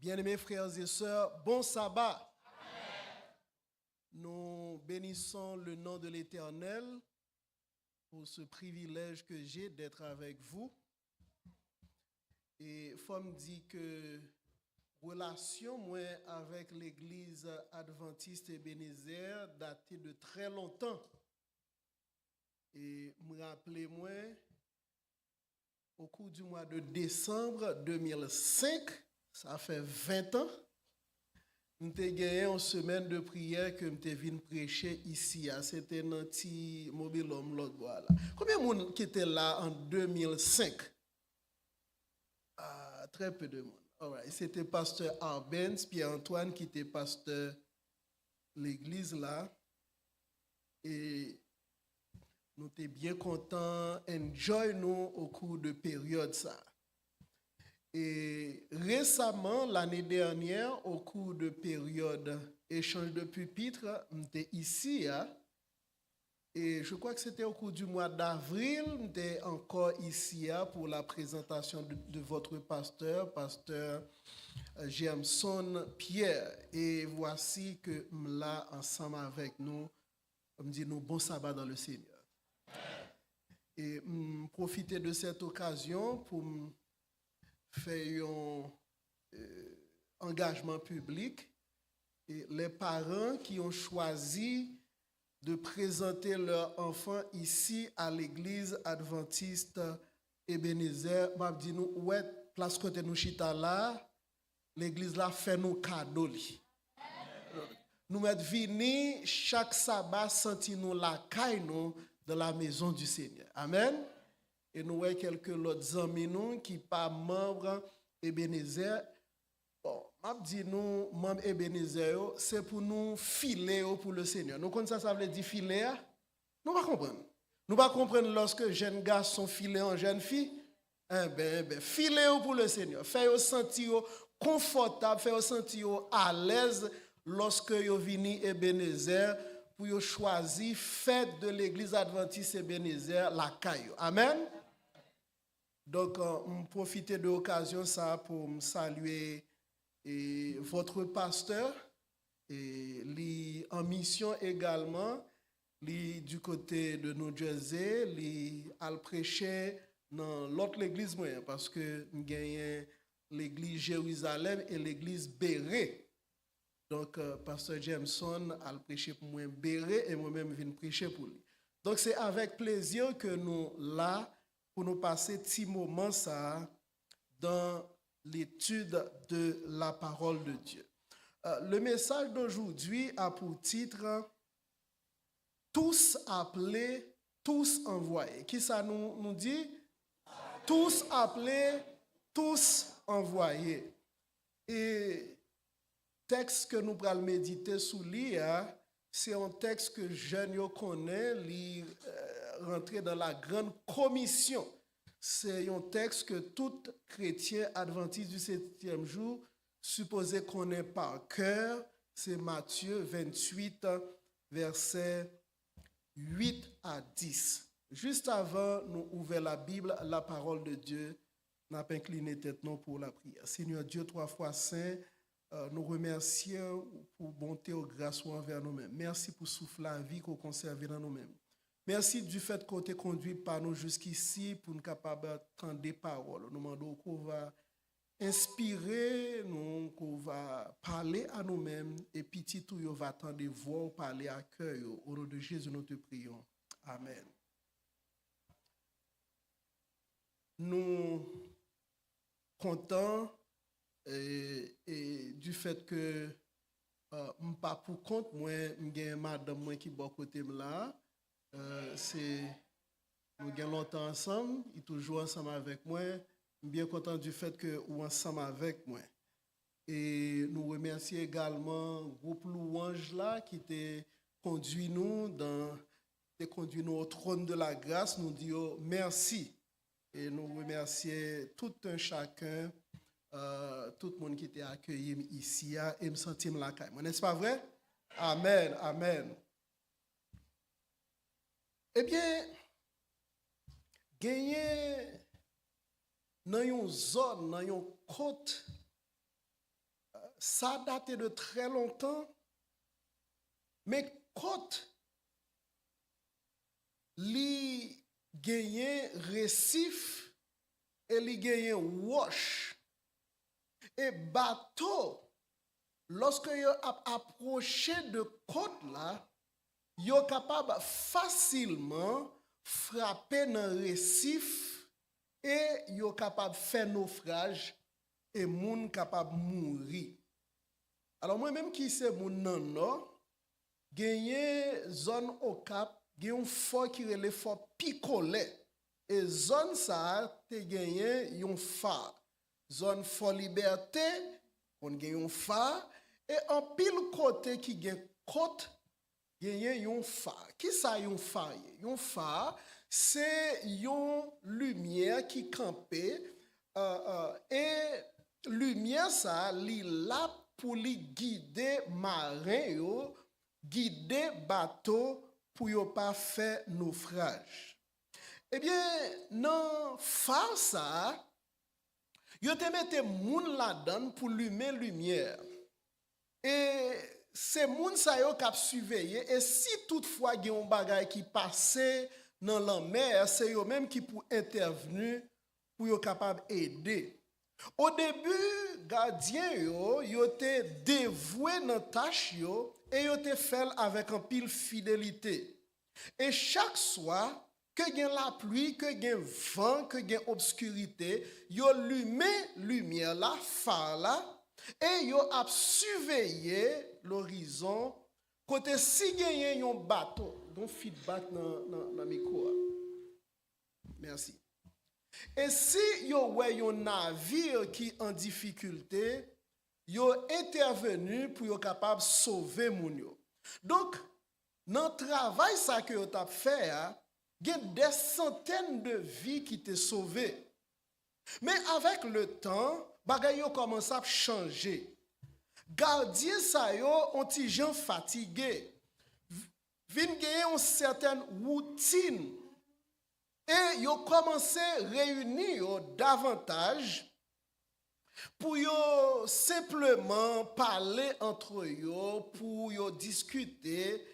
Bien-aimés frères et sœurs, bon sabbat. Amen. Nous bénissons le nom de l'Éternel pour ce privilège que j'ai d'être avec vous. Et faut me dire que relation moi avec l'église adventiste Ebenezer datait de très longtemps. Et me rappelez moi au cours du mois de décembre 2005, ça fait 20 ans, nous avons gagné une semaine de prière que nous venu prêcher ici. C'était dans un petit mobil-homme l'autre voilà. Combien de monde qui était là en 2005? Très peu de monde. Right. C'était pasteur Arbens, Pierre-Antoine qui était pasteur de l'église là. Et nous étions bien contents, enjoy nous au cours de période ça. Et récemment, l'année dernière, au cours de période échange de pupitre, j'étais ici. Et je crois que c'était au cours du mois d'avril, j'étais encore ici pour la présentation de votre pasteur, pasteur Jameson Pierre. Et voici que là, ensemble avec nous, me dit nous bon sabbat dans le Seigneur. Et profiter de cette occasion pour faire un engagement public et les parents qui ont choisi de présenter leurs enfants ici à l'église adventiste Ebenezer, m'a dit nous ouais place côté nous chita là, l'église là fait nous cadeau li. Nous mettre vini chaque sabbat senti nous la caille nous dans la maison du Seigneur. Amen. Et nous avons quelques autres amis nous qui pas membres Ebenezer. Bon, m'a dit nous membres Ebenezer, c'est pour nous filer pour le Seigneur. Nous connaissons ça veut dire filer. Nous pas comprendre. Nous pas comprendre lorsque jeunes garçons filés en jeune fille. Filer pour le Seigneur. Faire sentir confortable, faire sentir à l'aise lorsque vous venez Ebenezer pour choisir fête de l'église adventiste Ebenezer la caillou. Amen. Donc, on profite de l'occasion ça pour saluer votre pasteur et lui en mission également, lui du côté de New Jersey, lui a prêché dans l'autre église moyen parce que nous gagnons l'église Jérusalem et l'église Béret. Donc, pasteur Jameson a prêché pour moi Béret et moi-même je viens prêcher pour lui. Donc, c'est avec plaisir que nous là pour nous passer petit moment ça dans l'étude de la parole de Dieu. Le message d'aujourd'hui a pour titre tous appelés, tous envoyés. Qui ça nous dit? Tous appelés, tous envoyés. Et texte que nous allons méditer sous lui, c'est un texte que jeune connaît, rentrer dans la grande commission. C'est un texte que tout chrétien adventiste du 7e jour supposé connaître par cœur. C'est Matthieu 28, versets 8 à 10. Juste avant, nous ouvrons la Bible, la parole de Dieu. Nous avons incliné tête non pour la prière. Seigneur Dieu, 3 fois saint, nous remercions pour bonté ou grâce envers nous-mêmes. Merci pour souffler la vie qu'on conserve dans nous-mêmes. Merci du fait qu'on t'ait conduit par nous jusqu'ici pour nous capables d'entendre des paroles. Nous demandons qu'on va inspirer, qu'on va parler à nous-mêmes et petit tout, on va attendre des voix parler à cœur. Au nom de Jésus, nous te prions. Amen. Nous contents et du fait que pas pour compte, moi, j'ai madame moi qui est à côté de là. C'est nous avons longtemps ensemble, il est toujours ensemble avec moi. Je suis bien content du fait que vous ensemble avec moi. Et nous remercions également le groupe Louange là qui t'a conduit nous au trône de la grâce. Nous disons merci et nous remercions tout un chacun, tout le monde qui était accueilli ici et me sentir la caille. N'est-ce pas vrai? Amen, amen. Eh bien, gagner dans une zone, dans une côte ça date de très longtemps, mais quand li gagné récif et li gagné wash et bateau, lorsque yo approché de côte là, yo capable facilement frapper dans récif et yo capable faire naufrage et moun capable mourir. Alors moi-même qui c'est moun nan non, gagné zone au cap, gagné un fort qui relève fort picolé et zone ça te gagné un phare. Zone fort liberté, on gagne un phare et en pile côté qui gagne côte, gagne un phare. Qui ça un phare? Un phare c'est une lumière qui campait et lumière ça li là pour li guider marin yo, guider bateau pour yo pas faire naufrage. Eh bien, dans phare ça, yo te mette moun là-dedans pour lumer lumière. Et c'est moun sa yo k'ap surveiller et si toutefois gen un bagay qui passait dans la mer, c'est yo même qui pour intervenir pour yo capable aider. Au début, gardien yo te dévoué dans tâche yo et yo te fait avec un pile fidélité. Et chaque soir, que gen la pluie, que gen vent, que gen obscurité, yo lume lumière la phare là et yo ap surveiller l'horizon côté si gen yon bateau. Donc feedback dans micro. Merci. Et si yo wè yon navire qui en difficulté, yo intervenu pour yo capable sauver moun yo. Donc dans travail ça que yo t'a fait, il y a des centaines de vies qui t'ont sauvé. Mais avec le temps, bagay yo commence à changer. Gardien sa yo ont ti gens fatigué. Vin gagner une certaine routine. Et yo commencé réunir davantage pour yo simplement parler entre yo, pour yo discuter.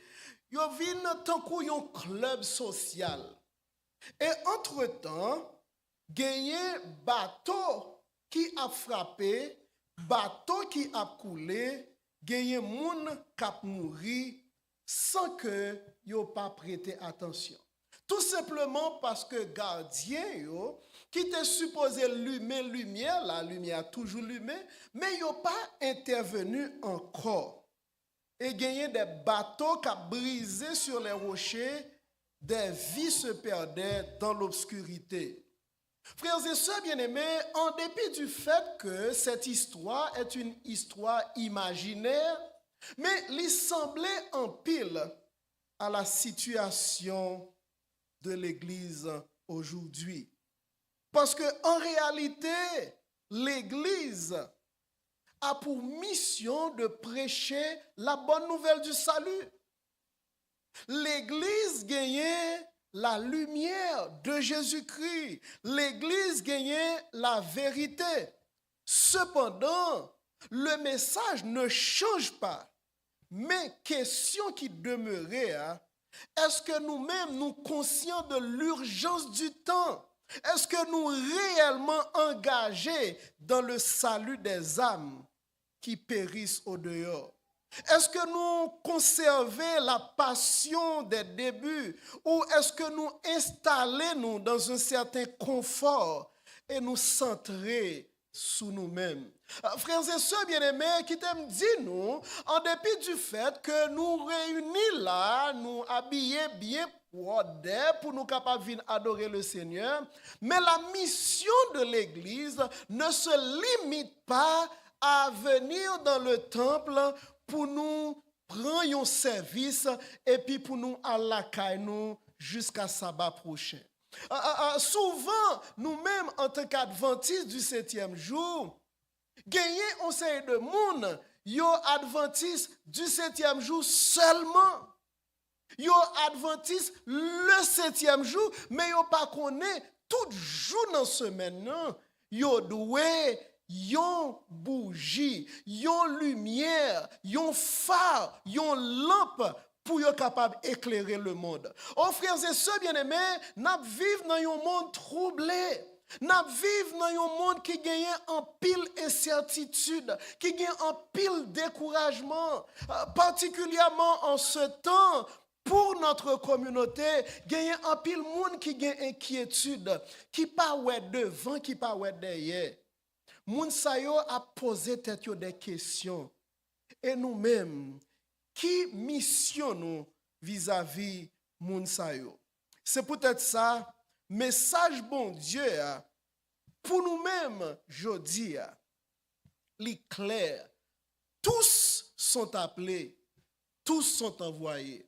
Yo vin tant kou yon club social. Et entre-temps, gagné bateau qui a frappé, bateau qui a coulé, gagné moun k'ap mouri sans que yo pas prêté attention. Tout simplement parce que gardien yo qui était supposé allumer lumière, la lumière toujours allumée, mais yo pas intervenu encore. Et gagner des bateaux qui ont brisé sur les rochers, des vies se perdaient dans l'obscurité. Frères et sœurs bien-aimés, en dépit du fait que cette histoire est une histoire imaginaire, mais il semblait en pile à la situation de l'Église aujourd'hui. Parce qu'en réalité, l'Église a pour mission de prêcher la bonne nouvelle du salut. L'Église gagne la lumière de Jésus-Christ. L'Église gagne la vérité. Cependant, le message ne change pas. Mais question qui demeurait, est-ce que nous-mêmes nous conscients de l'urgence du temps? Est-ce que nous réellement engagés dans le salut des âmes qui périssent au dehors? Est-ce que nous conservons la passion des débuts ou est-ce que nous installons dans un certain confort et nous centrer sur nous-mêmes? Frères et sœurs bien-aimés, qui t'aiment dire nous, en dépit du fait que nous réunis là, nous habillés bien pour nous capables de adorer le Seigneur, mais la mission de l'Église ne se limite pas à venir dans le temple pour nous prendre un service et puis pour nous aller nous jusqu'à sabbat prochain. Souvent, nous-mêmes, en tant qu'adventistes du 7e jour, gagnons un série de monde, yo adventistes du 7e jour seulement. Yo adventistes le 7e jour, mais yo pas connaît tout jour dans semaine non. Yo doué yon bougie, yon lumière, yon phare, yon lampe pour être capable d'éclairer le monde. Oh frères et sœurs bien-aimés, nous vivons dans un monde troublé. Nous vivons dans un monde qui gagne en pile incertitude, qui gagne en pile découragement, particulièrement en ce temps. Pour notre communauté, il y a un pile monde qui a inquiétude, qui pas ouais devant, qui pas ouais derrière. Moun sa yo a posé tête yo des questions. Et nous-mêmes, qui mission nous vis-à-vis moun sa yo? C'est peut-être ça, message bon Dieu pour nous-mêmes, jodi li clair. Tous sont appelés, tous sont envoyés.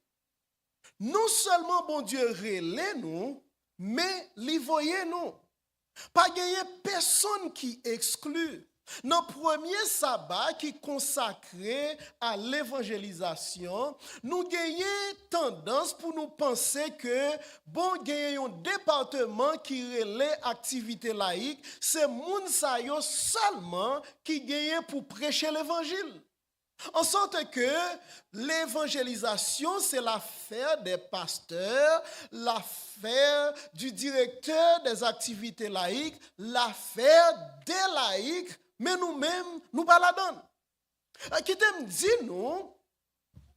Non seulement bon Dieu relève nous, mais li voye nous. Pas gagner personne qui exclut. Dans le premier sabbat qui est consacré à l'évangélisation, nous gagnons tendance pour nous penser que bon gagnons un département qui relaie activité laïque, c'est moun sa yo seulement qui gagne pour prêcher l'évangile. En sorte que l'évangélisation, c'est l'affaire des pasteurs, l'affaire du directeur des activités laïques, l'affaire des laïcs, mais nous-mêmes, nous pas la donne. Qui t'aime dit nous,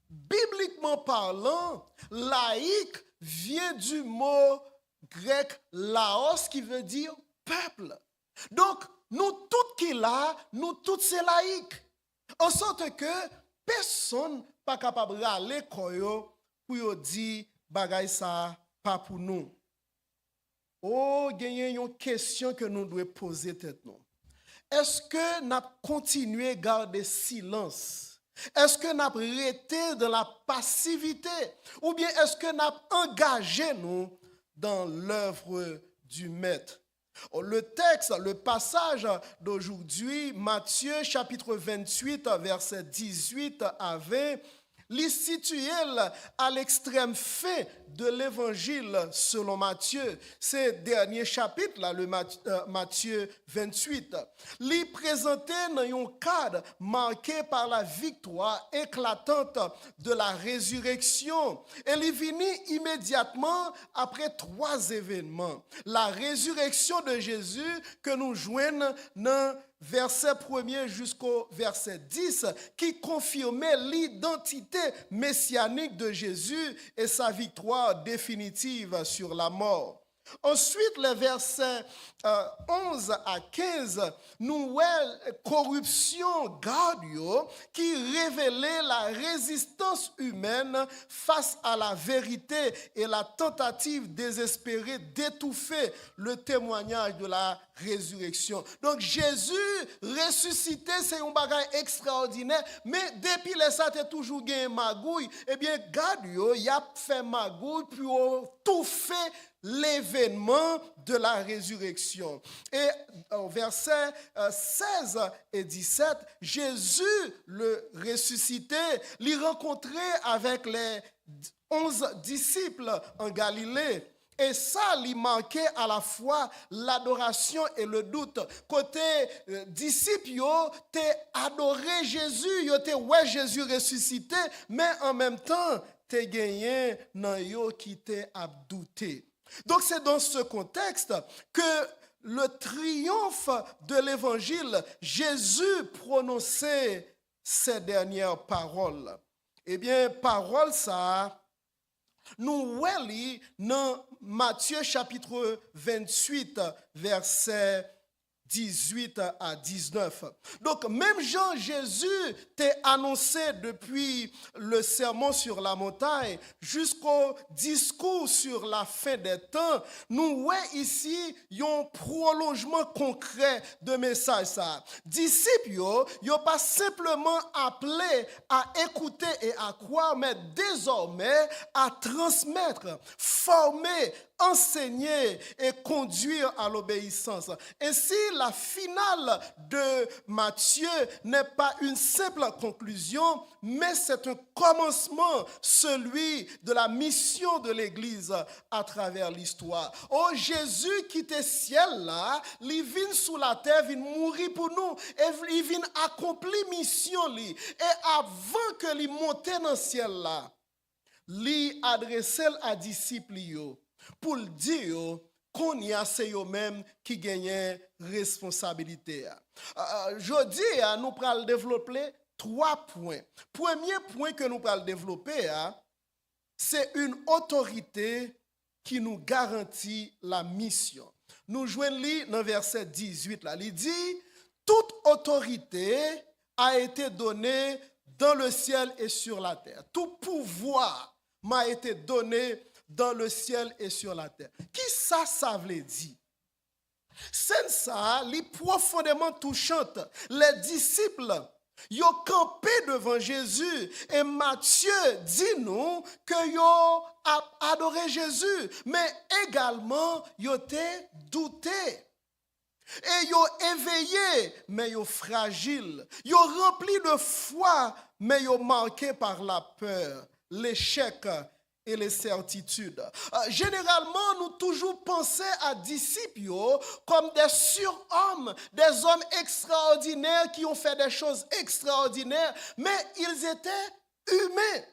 bibliquement parlant, laïque vient du mot grec laos qui veut dire peuple. Donc, nous tous qui là, nous tous c'est laïcs. En sorte que personne pas capable d'aller koyo pour dire bagay ça pas pour nous. Oh, il y a une question que nous devons poser tête nous. Est-ce que nous continuons à garder silence? Est-ce que nous resté dans la passivité? Ou bien est-ce que nous engagé nous dans l'œuvre du Maître? Le texte, le passage d'aujourd'hui, Matthieu chapitre 28, verset 18 à 20, les situé à l'extrême fin de l'évangile selon Matthieu. Ce dernier chapitre, là, le Matthieu 28, les présenté dans un cadre marqué par la victoire éclatante de la résurrection. Et il finit immédiatement après 3 événements. La résurrection de Jésus que nous joignons dans verset 1er jusqu'au verset 10, qui confirmait l'identité messianique de Jésus et sa victoire définitive sur la mort. Ensuite, les versets 11 à 15, nous voyons corruption gardio qui révélait la résistance humaine face à la vérité et la tentative désespérée d'étouffer le témoignage de la résurrection. Donc Jésus ressuscité, c'est un bagage extraordinaire, mais depuis les ça t'es toujours gagné magouille, eh bien gardio y a fait magouille pour tout fait l'événement de la résurrection. Et au verset 16 et 17, Jésus, le ressuscité, l'y rencontrait avec les 11 disciples en Galilée. Et ça, lui manquait à la fois l'adoration et le doute. Côté disciples, t'es adoré Jésus, t'es ouais Jésus ressuscité, mais en même temps, t'es gagné nan yo qui t'es douté. Donc c'est dans ce contexte que le triomphe de l'évangile, Jésus prononçait ces dernières paroles. Eh bien, paroles ça, nous voyons dans Matthieu chapitre 28, verset 18 à 19. Donc, même Jean Jésus t'a annoncé depuis le sermon sur la montagne jusqu'au discours sur la fin des temps, nous voyons ici un prolongement concret de message. Disciples, ils pas simplement appelés à écouter et à croire, mais désormais à transmettre, former, enseigner et conduire à l'obéissance. Ainsi, la finale de Matthieu n'est pas une simple conclusion, mais c'est un commencement, celui de la mission de l'Église à travers l'histoire. Oh, Jésus qui était ciel là, il vient sous la terre, il mourir pour nous, et il vient accomplir mission li. Et avant que il monte dans le ciel là, il adressait à disciples pour dire qu'on y a c'est eux-mêmes qui gagnent responsabilité. Jodi, nous allons développer 3 points. Premier point que nous allons développer, c'est une autorité qui nous garantit la mission. Nous joignons dans verset 18 là, il dit toute autorité a été donnée dans le ciel et sur la terre. Tout pouvoir m'a été donné dans le ciel et sur la terre. Qui ça veut dire? C'est ça, les profondément touchante. Les disciples, ils ont campé devant Jésus et Matthieu dit nous que ils ont adoré Jésus, mais également ils ont douté. Et ils ont éveillé, mais ils ont fragile. Ils ont rempli de foi, mais ils ont marqué par la peur, l'échec et les certitudes. Généralement, nous toujours pensons à disciples comme des surhommes, des hommes extraordinaires qui ont fait des choses extraordinaires, mais ils étaient humains.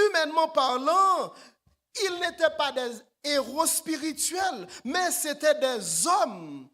Humainement parlant, ils n'étaient pas des héros spirituels, mais c'était des hommes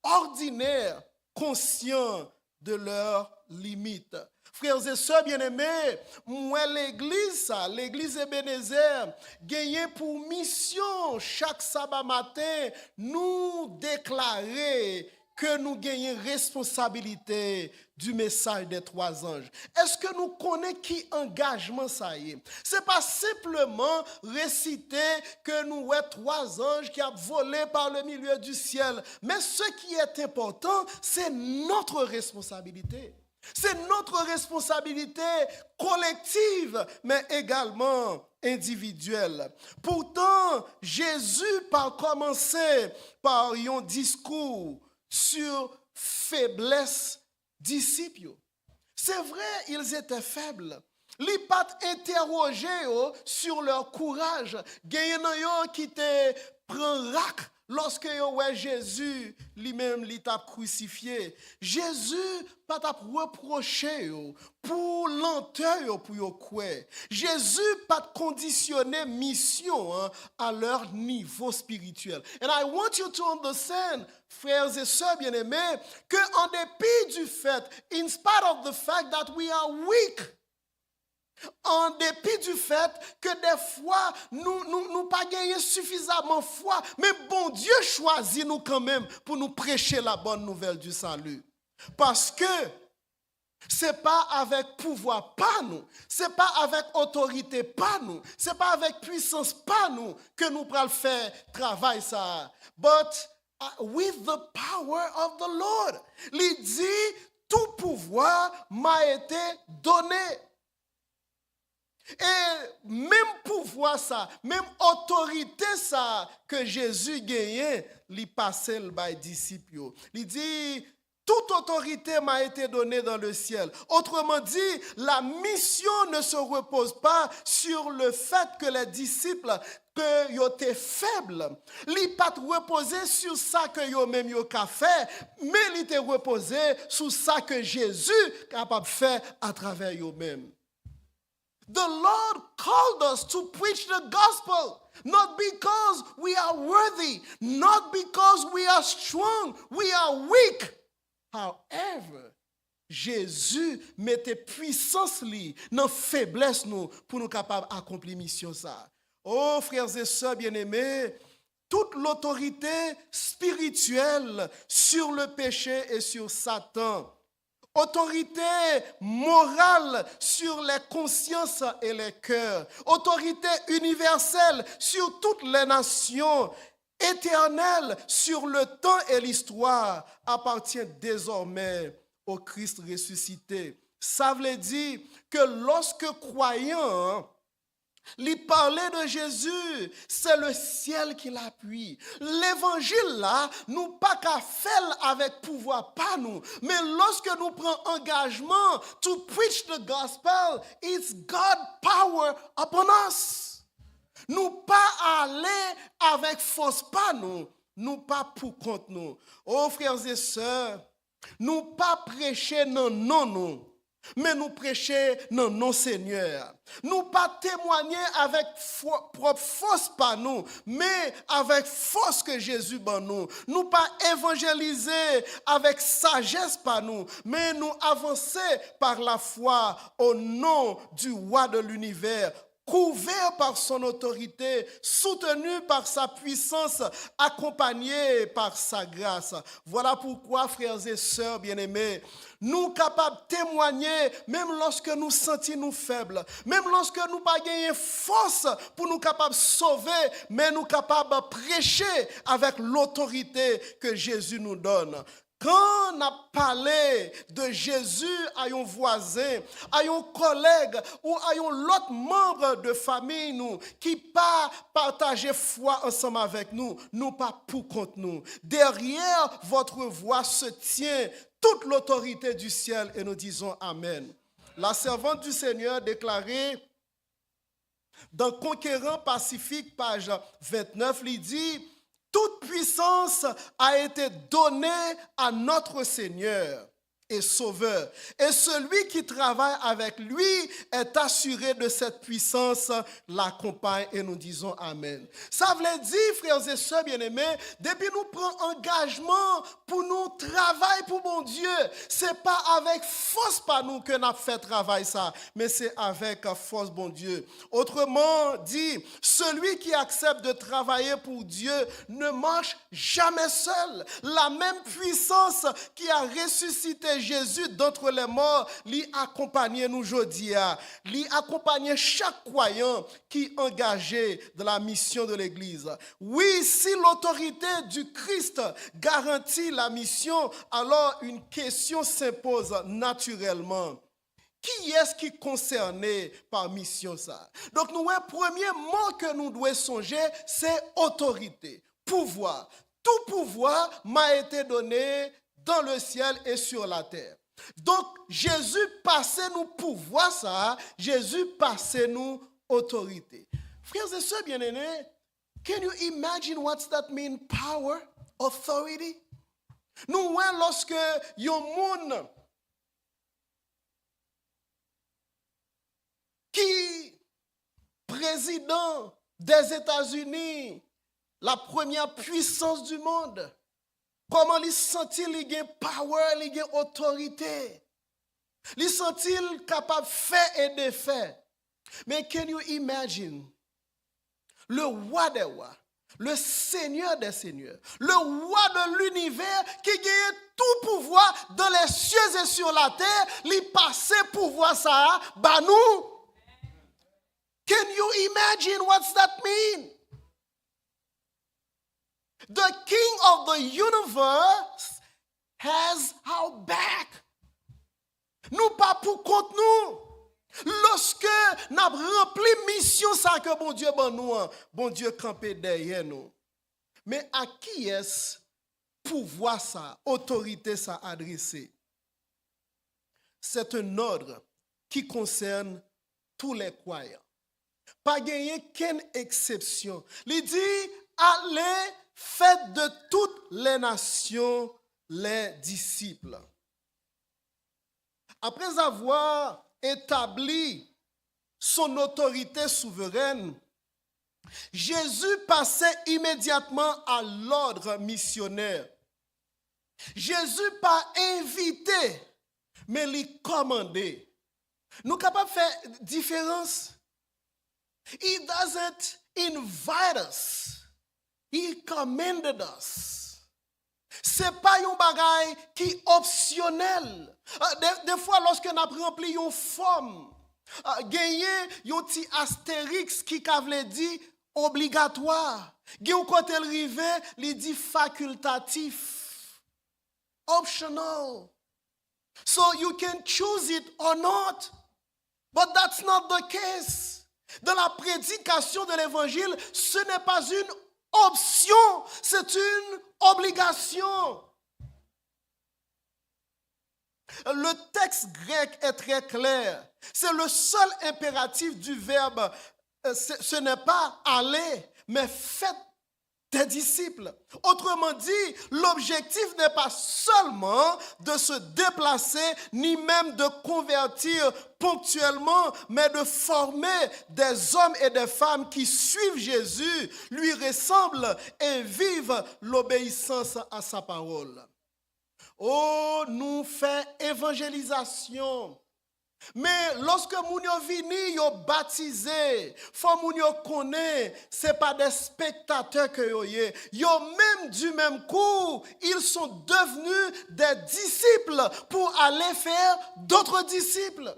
ordinaires, conscients de leurs limites. Frères et sœurs bien-aimés, moi l'église Ebenezer, gagne pour mission chaque sabbat matin, nous déclarer que nous gagnons responsabilité du message des 3 anges. Est-ce que nous connaissons qui engagement ça y est? Ce n'est pas simplement réciter que nous avons 3 anges qui ont volé par le milieu du ciel. Mais ce qui est important, c'est notre responsabilité. C'est notre responsabilité collective, mais également individuelle. Pourtant, Jésus pas commencé par un discours sur faiblesse disciples. C'est vrai, ils étaient faibles. Ils pas interrogé sur leur courage. Gagnant qui te prend rac lorsque Jésus lui-même t'a crucifié. Jésus pas t'a reproché pour lenteur pour yo quoi. Jésus pas conditionné mission à leur niveau spirituel. And I want you to understand, frères et sœurs bien-aimés, que en dépit du fait, in spite of the fact that we are weak, en dépit du fait que des fois, nous pas gagné suffisamment foi, mais bon Dieu choisit nous quand même pour nous prêcher la bonne nouvelle du salut. Parce que c'est pas avec pouvoir pas nous, c'est pas avec autorité pas nous, c'est pas avec puissance pas nous que nous pourrons faire travail ça. But with the power of the Lord. Il dit, tout pouvoir m'a été donné. Et même pouvoir ça, même autorité ça que Jésus gagnait, il passait le bail disciple. Il dit toute autorité m'a été donnée dans le ciel. Autrement dit, la mission ne se repose pas sur le fait que les disciples que yo étaient faibles. Li pas reposé sur ça que yo même yo ka fait, mais li te reposé sur ça que Jésus capable faire à travers yo même. The Lord called us to preach the gospel, not because we are worthy, not because we are strong, we are weak. However, Jésus mettait puissance li dans faiblesse nous pour nous capables d'accomplir mission ça. Oh frères et sœurs bien-aimés, toute l'autorité spirituelle sur le péché et sur Satan, autorité morale sur les consciences et les cœurs, autorité universelle sur toutes les nations, éternelle sur le temps et l'histoire, appartient désormais au Christ ressuscité. Ça veut dire que lorsque croyants Lui parler de Jésus, c'est le ciel qui l'appuie. L'évangile là, nous pas qu'à faire avec pouvoir, pas nous. Mais lorsque nous prenons engagement to preach the gospel, it's God power upon us. Nous pas aller avec force, pas nous. Nous pas pour contre nous. Oh frères et sœurs, nous pas prêcher non nous. Mais nous prêcher non non Seigneur. Nous pas témoigner avec propre force par nous, mais avec force que Jésus ban nous. Nous pas évangéliser avec sagesse par nous, mais nous avancer par la foi au nom du roi de l'univers. Couvert par son autorité, soutenu par sa puissance, accompagné par sa grâce. Voilà pourquoi, frères et sœurs bien-aimés, nous capables de témoigner, même lorsque nous sentons nous faibles, même lorsque nous pas gagner force pour nous capables de sauver, mais nous capables de prêcher avec l'autorité que Jésus nous donne. Quand on a parlé de Jésus à un voisin, à un collègue ou à un autre membre de famille nous, qui pas partager foi ensemble avec nous, nous pas pour contre nous. Derrière votre voix se tient toute l'autorité du ciel et nous disons Amen. La servante du Seigneur déclarée dans Conquérant Pacifique, page 29, il dit: toute puissance a été donnée à notre Seigneur et Sauveur. Et celui qui travaille avec lui est assuré de cette puissance, l'accompagne et nous disons Amen. Ça veut dire, frères et sœurs bien-aimés, depuis nous prenons engagement pour nous travailler pour mon Dieu, c'est pas avec force par nous que nous avons fait travail ça, mais c'est avec force bon Dieu. Autrement dit, celui qui accepte de travailler pour Dieu ne marche jamais seul. La même puissance qui a ressuscité Jésus d'entre les morts, lui accompagne nous aujourd'hui, lui accompagne chaque croyant qui est engagé dans la mission de l'Église. Oui, si l'autorité du Christ garantit la mission, alors une question s'impose naturellement. Qui est-ce qui est concerné par mission ça? Donc, nous, le premier mot que nous devons songer, c'est autorité, pouvoir. Tout pouvoir m'a été donné dans le ciel et sur la terre. Donc, Jésus passait nous pouvoir ça, Jésus passait nous autorité. Frères et sœurs bien-aimés, can you imagine what that mean, power, authority? Nous, lorsque yon moun qui, président des États-Unis, la première puissance du monde, comment il sent-il qu'il a power, il a autorité? Il sent-il capable de faire et de faire? Mais can you imagine le roi des rois, le Seigneur des seigneurs, le roi de l'univers qui gagne tout pouvoir dans les cieux et sur la terre, il passe pouvoir ça, bah nous? Can you imagine what's that mean? The King of the universe has our back. Nous pas pour contre nous. Lorsque nous avons rempli mission ça que bon Dieu ban nous, bon Dieu campé derrière nous. Mais à qui est-ce pouvoir ça, autorité ça adressé? C'est un ordre qui concerne tous les croyants. Pas gagner qu'une exception. Il dit allez, faites de toutes les nations les disciples. Après avoir établi son autorité souveraine, Jésus passait immédiatement à l'ordre missionnaire. Jésus pas invité, mais lui commandé. Nous sommes capables de faire différence. He doesn't invite us. He commanded us. Ce n'est pas un bagage qui est optionnel. Des fois, lorsque nous avons rempli une forme, gagné un petit astérix qui veut dire obligatoire. Gagné un côté rivé, il dit facultatif. Optional. So you can choose it or not. But that's not the case. Dans la prédication de l'évangile, ce n'est pas une option, c'est une obligation. Le texte grec est très clair. C'est le seul impératif du verbe. Ce n'est pas aller, mais faites des disciples. Autrement dit, l'objectif n'est pas seulement de se déplacer, ni même de convertir ponctuellement, mais de former des hommes et des femmes qui suivent Jésus, lui ressemblent et vivent l'obéissance à sa parole. Oh, nous faisons évangélisation. Mais lorsque moun yo vini, yo baptisé, faut moun yo connaît, c'est pas des spectateurs que yo yé. Yo même du même coup, ils sont devenus des disciples pour aller faire d'autres disciples.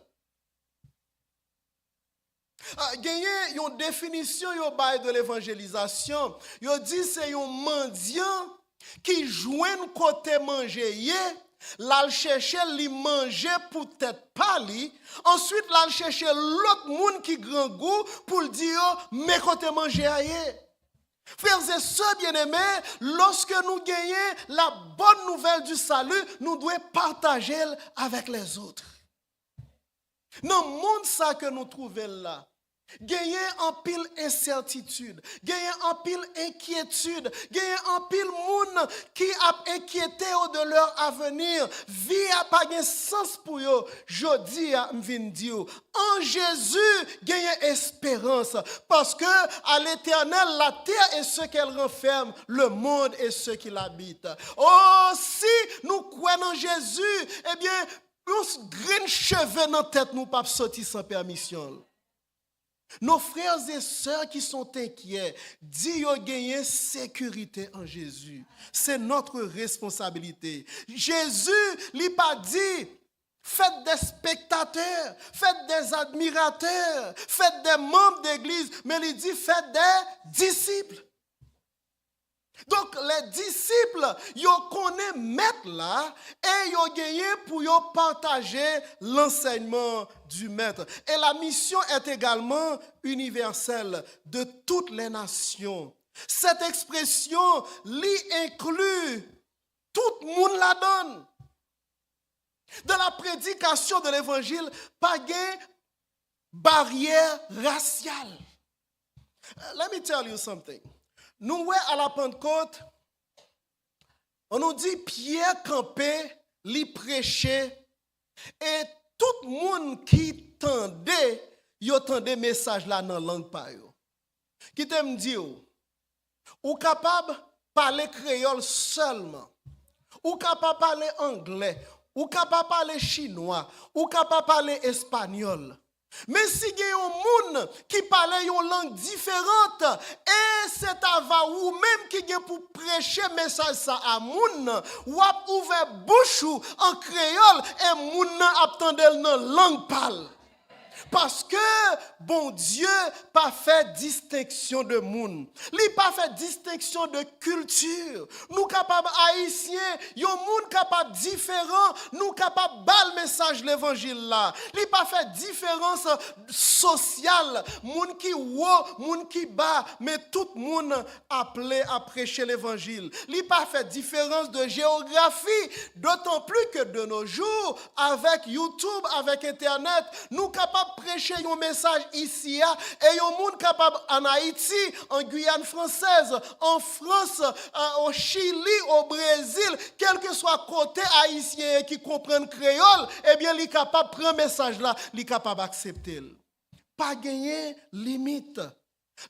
Gagné une définition yo bail de l'évangélisation. Yo dit c'est un mendiant qui joint côté manger l'al chercher li manger pour tête pas li, ensuite l'al chercher l'autre monde qui grand goût pour le dire mais côté manger aille. Frères et sœurs bien-aimés, lorsque nous gagnons la bonne nouvelle du salut, nous devons partager avec les autres. Dans le monde ça que nous trouvons là, gagner en pile incertitude, gagner en pile inquiétude, gagner en pile monde qui a inquiété de leur avenir, vie a pas de sens pour eux. Je dis à m'vin en Jésus gagner espérance parce que à l'Éternel la terre est ce qu'elle renferme, le monde est ce qui l'habite. Oh si nous croyons en Jésus, eh bien nous grain cheveux dans tête nous pas sortir sans permission. Nos frères et sœurs qui sont inquiets, disent qu'ils ont gagné sécurité en Jésus. C'est notre responsabilité. Jésus n'a pas dit, faites des spectateurs, faites des admirateurs, faites des membres d'église, mais il dit, faites des disciples. Donc les disciples, ils connaissent maître là et ils ont gagné pour partager l'enseignement du maître. Et la mission est également universelle de toutes les nations. Cette expression inclut tout le monde la donne. Dans la prédication de l'évangile, pas de barrière raciale. Let me tell you something. Nous, à la Pentecôte, on nous dit Pierre campé, li prêchait, et tout le monde qui tendait, yo tendait message là dans la langue pa yo. Qui t'aime dire, ou capable parler créole seulement, ou capable parler anglais, ou capable parler chinois, ou capable parler espagnol. Mais si il y a un monde qui parle une langue différente, et c'est à vous même qui est pour prêcher message ça à moun, ou a ouvert bouche en créole et moun attendait dans langue parle. Parce que, bon Dieu, pas fait distinction de monde. Il pas fait distinction de culture. Nous capables haïtiens, yon monde capable différent, nous capables bal message l'évangile là. Il pas fait différence sociale, monde qui haut, monde qui bas, mais tout monde appelé à prêcher l'évangile. Il pas fait différence de géographie, d'autant plus que de nos jours avec YouTube, avec internet, nous capables prêcher un message ici et un monde capable en Haïti, en Guyane française, en France, au Chili, au Brésil, quel que soit côté haïtien qui comprenne créole, eh bien, il est capable de prendre un message là, il est capable d'accepter. Pas gagner limite.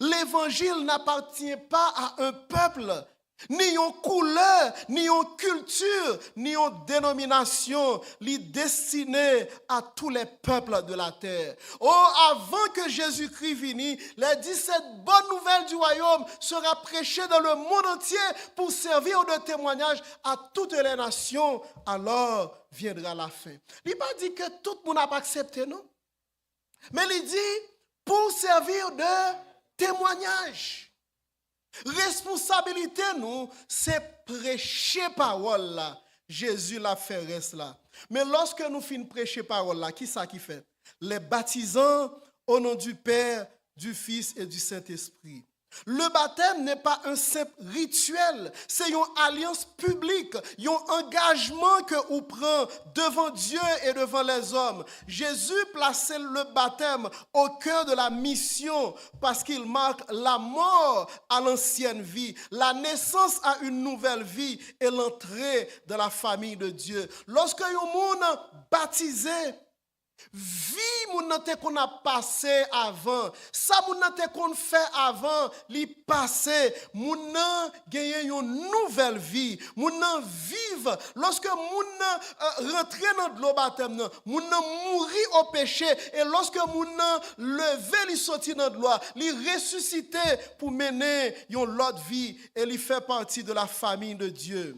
L'évangile n'appartient pas à un peuple, ni une couleur, ni une culture, ni une dénomination, li destiné à tous les peuples de la terre. Oh, avant que Jésus-Christ vienne, les 17 bonnes nouvelles du royaume sera prêchée dans le monde entier pour servir de témoignage à toutes les nations. Alors viendra la fin. Il n'a pas dit que tout le monde n'a pas accepté, non? Mais il dit pour servir de témoignage. Responsabilité nous, c'est prêcher parole là. Jésus l'a fait reste là. Mais lorsque nous finissons prêcher parole là, qui ça qui fait? Les baptisants au nom du Père, du Fils et du Saint-Esprit. Le baptême n'est pas un simple rituel, c'est une alliance publique, un engagement que vous prend devant Dieu et devant les hommes. Jésus plaçait le baptême au cœur de la mission parce qu'il marque la mort à l'ancienne vie, la naissance à une nouvelle vie et l'entrée dans la famille de Dieu. Lorsque un monde baptisé, vie moun nan te qu'on a passé avant, ça moun nan te qu'on fait avant, li passé, moun nan gagne une nouvelle vie, moun nan vive, lorsque moun nan rentre dans le baptême, moun nan mourir au péché, et lorsque moun nan lever li sorti dans l'eau, li ressusciter pour mener une autre vie, et li fait partie de la famille de Dieu.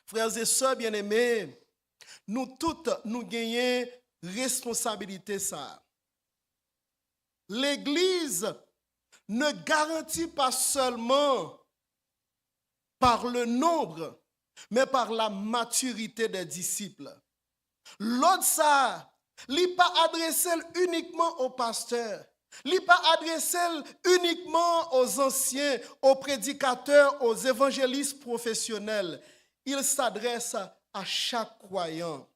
Frères et sœurs bien-aimés, nous toutes nous gagnons responsabilité ça. L'Église ne garantit pas seulement par le nombre, mais par la maturité des disciples. L'autre ça, n'est pas adressé uniquement aux pasteurs, n'est pas adressé uniquement aux anciens, aux prédicateurs, aux évangélistes professionnels. Il s'adresse à chaque croyant.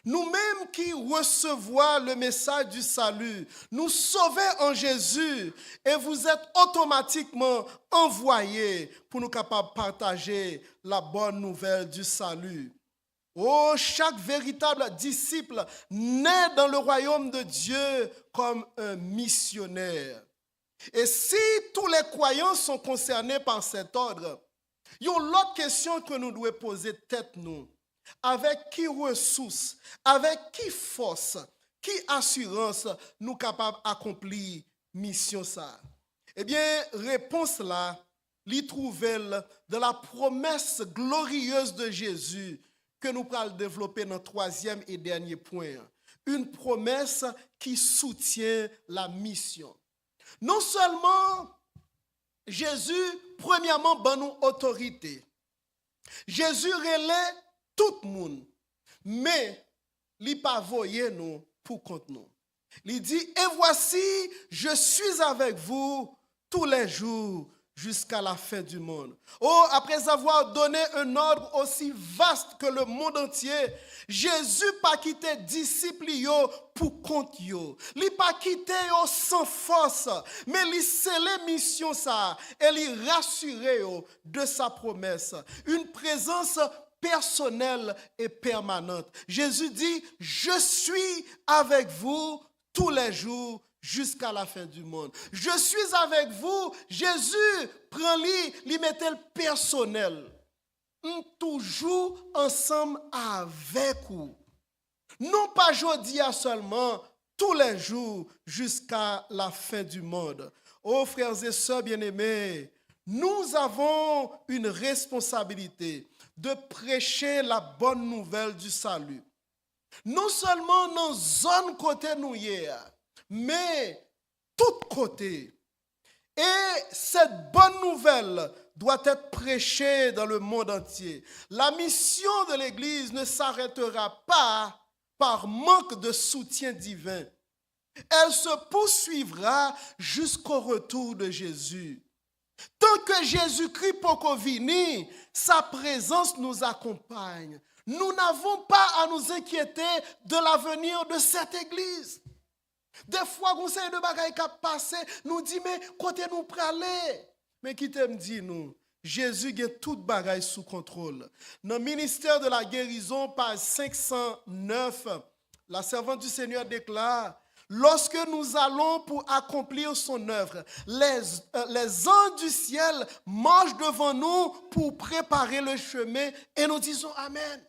Nous-mêmes qui recevons le message du salut, nous sauvons en Jésus et vous êtes automatiquement envoyés pour nous capables de partager la bonne nouvelle du salut. Oh, chaque véritable disciple naît dans le royaume de Dieu comme un missionnaire. Et si tous les croyants sont concernés par cet ordre, il y a une autre question que nous devons poser tête nous. Avec qui ressources, avec qui force, qui assurance nous capables d'accomplir mission ça? Eh bien, réponse là, l'y trouve-t-elle dans la promesse glorieuse de Jésus que nous allons développer dans le troisième et dernier point. Une promesse qui soutient la mission. Non seulement Jésus, premièrement, donne nous autorité. Jésus relaie tout le monde, mais il n'a pas voyé nous pour contre nous. Il dit, et voici, je suis avec vous tous les jours jusqu'à la fin du monde. Oh, après avoir donné un ordre aussi vaste que le monde entier, Jésus n'a pas quitté disciples pour compte yo. Il n'a pas quitté yo sans force, mais il scellé mission ça et il rassuré de sa promesse. Une présence personnelle et permanente. Jésus dit, je suis avec vous tous les jours jusqu'à la fin du monde. Je suis avec vous. Jésus prend lui mettait le personnel. Toujours ensemble avec vous. Non pas aujourd'hui seulement, tous les jours jusqu'à la fin du monde. Oh frères et sœurs bien-aimés, nous avons une responsabilité de prêcher la bonne nouvelle du salut. Non seulement dans zone côté nous hier, mais tout côté. Et cette bonne nouvelle doit être prêchée dans le monde entier. La mission de l'Église ne s'arrêtera pas par manque de soutien divin. Elle se poursuivra jusqu'au retour de Jésus. Tant que Jésus-Christ peut venir, sa présence nous accompagne. Nous n'avons pas à nous inquiéter de l'avenir de cette église. Des fois, conseil de bagaille qui a passé, nous dit, mais côté nous praler. Mais qui t'aime dit nous, Jésus a toute bagaille sous contrôle. Dans le ministère de la guérison, page 509, la servante du Seigneur déclare, lorsque nous allons pour accomplir son œuvre, les anges du ciel marchent devant nous pour préparer le chemin et nous disons Amen.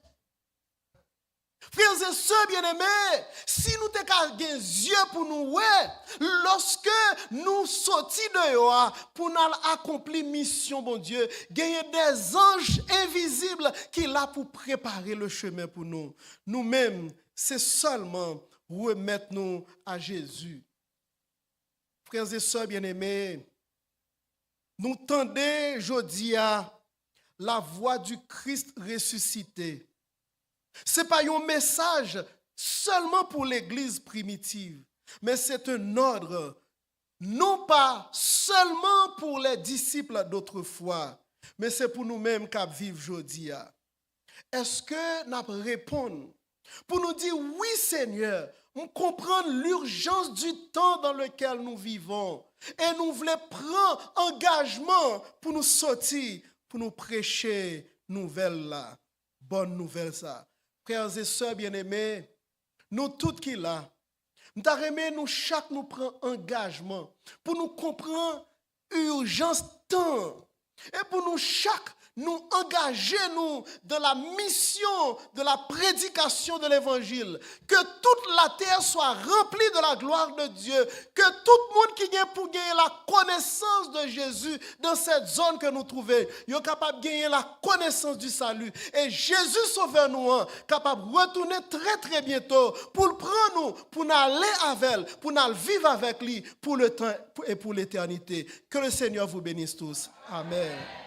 Frères et sœurs bien-aimés, si nous avons des yeux pour nous, lorsque nous sortis dehors pour nous accomplir mission, bon Dieu, il y a des anges invisibles qui sont là pour préparer le chemin pour nous. Nous-mêmes, c'est seulement remettre-nous à Jésus. Frères et sœurs bien-aimés, nous tendez aujourd'hui à la voix du Christ ressuscité. Ce n'est pas un message seulement pour l'Église primitive, mais c'est un ordre non pas seulement pour les disciples d'autrefois, mais c'est pour nous-mêmes qui vivons aujourd'hui. Est-ce que nous répondons pour nous dire, oui Seigneur, on comprend l'urgence du temps dans lequel nous vivons et nous voulons prendre engagement pour nous sortir, pour nous prêcher nouvelle là, bonne nouvelle ça. Frères et sœurs bien-aimés, nous tous qui là, nous aimé nous chaque nous prend engagement pour nous comprendre urgence temps et pour nous chaque nous engager nous dans la mission de la prédication de l'évangile, que toute la terre soit remplie de la gloire de Dieu, que tout le monde qui vient pour gagner la connaissance de Jésus dans cette zone que nous trouvons, est capable de gagner la connaissance du salut. Et Jésus sauveur nous, capable de retourner très très bientôt pour le prendre nous, pour nous aller avec elle, pour nous vivre avec lui pour le temps et pour l'éternité. Que le Seigneur vous bénisse tous. Amen.